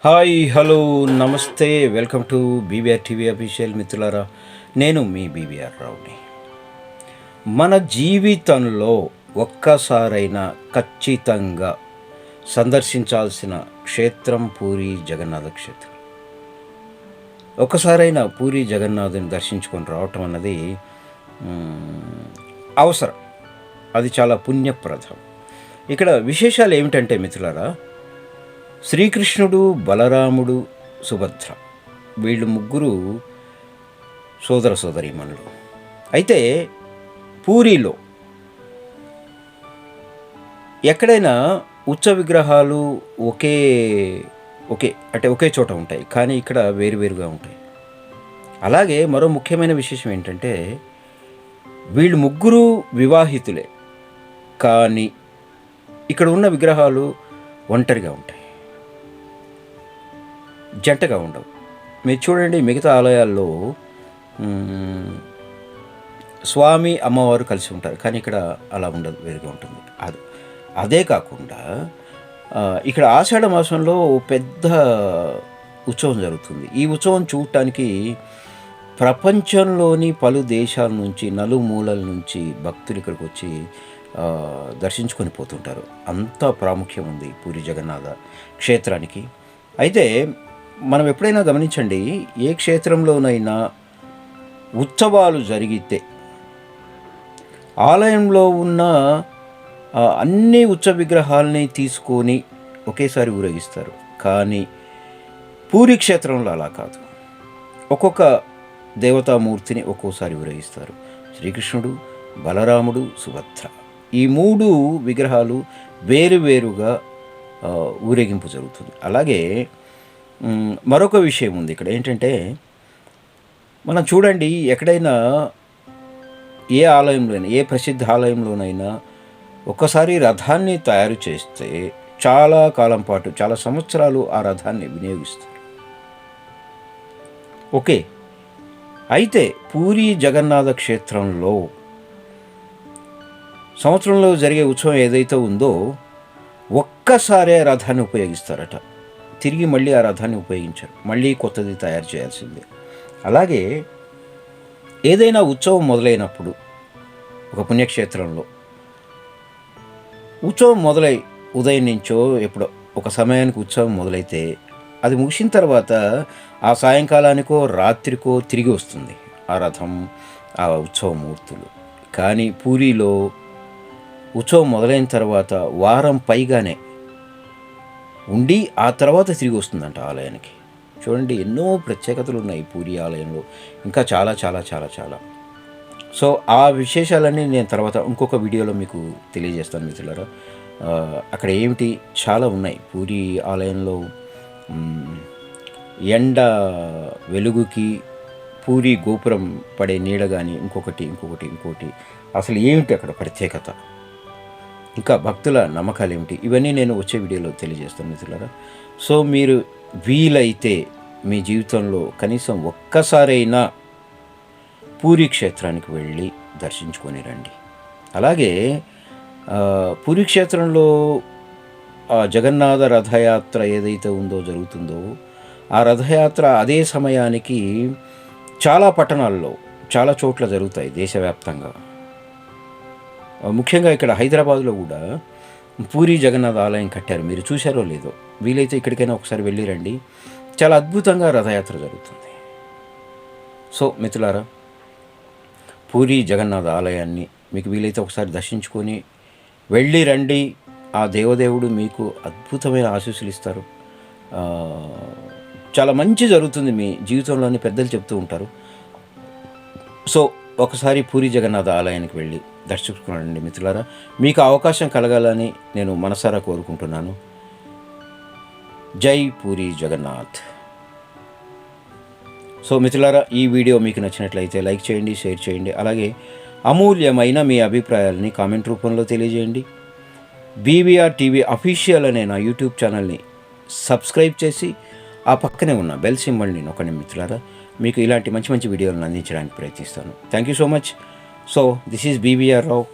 Hi hello నమస్తే welcome to BBR TV official మిత్రులారా. నేను మీ బీబీఆర్ రావుని. మన జీవితంలో ఒక్కసారైనా ఖచ్చితంగా సందర్శించాల్సిన క్షేత్రం పూరి జగన్నాథ క్షేత్రం. ఒక్కసారైనా పూరి జగన్నాథుని దర్శించుకొని రావటం అన్నది అవసరం. అది చాలా పుణ్యప్రదం. ఇక్కడ విశేషాలు ఏమిటంటే మిత్రులారా, శ్రీకృష్ణుడు, బలరాముడు, సుభద్ర వీళ్ళు ముగ్గురు సోదర సోదరీమణులు. అయితే పూరిలో ఎక్కడైనా ఉత్సవ విగ్రహాలు ఒకే ఒకే చోట ఉంటాయి, కానీ ఇక్కడ వేరువేరుగా ఉంటాయి. అలాగే మరో ముఖ్యమైన విశేషం ఏంటంటే, వీళ్ళు ముగ్గురు వివాహితులే, కానీ ఇక్కడ ఉన్న విగ్రహాలు ఒంటరిగా ఉంటాయి, జంటగా ఉండవు. మీరు చూడండి, మిగతా ఆలయాల్లో స్వామి అమ్మవారు కలిసి ఉంటారు, కానీ ఇక్కడ అలా ఉండదు, వేరుగా ఉంటుంది. అదే కాకుండా ఇక్కడ ఆషాఢ మాసంలో పెద్ద ఉత్సవం జరుగుతుంది. ఈ ఉత్సవం చూడటానికి ప్రపంచంలోని పలు దేశాల నుంచి, నలుమూలల నుంచి భక్తులు ఇక్కడికి వచ్చి దర్శించుకొని పోతుంటారు. అంత ప్రాముఖ్యం ఉంది పూరి జగన్నాథ క్షేత్రానికి. అయితే మనం ఎప్పుడైనా గమనించండి, ఏ క్షేత్రంలోనైనా ఉత్సవాలు జరిగితే ఆలయంలో ఉన్న అన్ని ఉత్సవ విగ్రహాలని తీసుకొని ఒకేసారి ఊరేగిస్తారు. కానీ పూరి క్షేత్రంలో అలా కాదు. ఒక్కొక్క దేవతామూర్తిని ఒక్కోసారి ఊరేగిస్తారు. శ్రీకృష్ణుడు, బలరాముడు, సుభద్ర ఈ మూడు విగ్రహాలు వేరువేరుగా ఊరేగింపు జరుగుతుంది. అలాగే మరొక విషయం ఉంది ఇక్కడ. ఏంటంటే, మనం చూడండి, ఎక్కడైనా ఏ ఆలయంలోనైనా, ఏ ప్రసిద్ధ ఆలయంలోనైనా ఒకసారి రథాన్ని తయారు చేస్తే చాలా కాలం పాటు, చాలా సంవత్సరాలు ఆ రథాన్ని వినియోగిస్తారు. ఓకే. అయితే పూరి జగన్నాథ క్షేత్రంలో సంవత్సరంలో జరిగే ఉత్సవం ఏదైతే ఉందో ఒక్కసారే రథాన్ని ఉపయోగిస్తారట. తిరిగి మళ్ళీ ఆ రథాన్ని ఉపయోగించరు, మళ్ళీ కొత్తది తయారు చేయాల్సిందే. అలాగే ఏదైనా ఉత్సవం మొదలైనప్పుడు ఒక పుణ్యక్షేత్రంలో ఉత్సవం మొదలై ఉదయం నుంచో ఎప్పుడో ఒక సమయానికి ఉత్సవం మొదలైతే అది ముగిసిన తర్వాత ఆ సాయంకాలానికో రాత్రికో తిరిగి వస్తుంది ఆ రథం, ఆ ఉత్సవ మూర్తులు. కానీ పూరిలో ఉత్సవం మొదలైన తర్వాత వారం పైగానే ఉండి ఆ తర్వాత తిరిగి వస్తుందంట ఆలయానికి. చూడండి, ఎన్నో ప్రత్యేకతలు ఉన్నాయి పూరి ఆలయంలో, ఇంకా చాలా చాలా చాలా చాలా. సో ఆ విశేషాలన్నీ నేను తర్వాత ఇంకొక వీడియోలో మీకు తెలియజేస్తాను మిత్రులారా. అక్కడ ఏమిటి చాలా ఉన్నాయి పూరి ఆలయంలో. ఎండ వెలుగుకి పూరి గోపురం పడే నీడ కానీ ఇంకొకటి అసలు ఏమిటి అక్కడ ప్రత్యేకత, ఇంకా భక్తుల నమ్మకాలు ఏమిటి, ఇవన్నీ నేను వచ్చే వీడియోలో తెలియజేస్తాను మిత్రులారా. సో మీరు వీలైతే మీ జీవితంలో కనీసం ఒక్కసారైనా పూరి క్షేత్రానికి వెళ్ళి దర్శించుకొని రండి. అలాగే పూరి క్షేత్రంలో జగన్నాథ రథయాత్ర ఏదైతే జరుగుతుందో ఆ రథయాత్ర అదే సమయానికి చాలా పట్టణాల్లో, చాలా చోట్ల జరుగుతాయి దేశవ్యాప్తంగా. ముఖ్యంగా ఇక్కడ హైదరాబాద్లో కూడా పూరి జగన్నాథ ఆలయం కట్టారు. మీరు చూశారో లేదో, వీలైతే ఇక్కడికైనా ఒకసారి వెళ్ళి రండి. చాలా అద్భుతంగా రథయాత్ర జరుగుతుంది. సో మిత్రులారా, పూరి జగన్నాథ ఆలయాన్ని మీకు వీలైతే ఒకసారి దర్శించుకొని వెళ్ళి రండి. ఆ దేవదేవుడు మీకు అద్భుతమైన ఆశీస్సులు ఇస్తారు. చాలా మంచి జరుగుతుంది మీ జీవితంలోని పెద్దలు చెప్తూ ఉంటారు. సో ఒకసారి పూరి జగన్నాథ ఆలయానికి వెళ్ళి దర్శించుకోండి మిత్రులారా. మీకు అవకాశం కలగాలని నేను మనసారా కోరుకుంటున్నాను. జై పూరి జగన్నాథ్. సో మిత్రులారా, ఈ వీడియో మీకు నచ్చినట్లయితే లైక్ చేయండి, షేర్ చేయండి. అలాగే అమూల్యమైన మీ అభిప్రాయాలని కామెంట్ రూపంలో తెలియజేయండి. బీబీఆర్ టీవీ అఫీషియల్ అనే నా యూట్యూబ్ ఛానల్ని సబ్స్క్రైబ్ చేసి ఆ పక్కనే ఉన్న బెల్ సింబల్ని నొక్కండి మిత్రులారా. మీకు ఇలాంటి మంచి మంచి వీడియోలను అందించడానికి ప్రయత్నిస్తాను. Thank you so much. So this is BBR Rao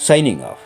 signing off.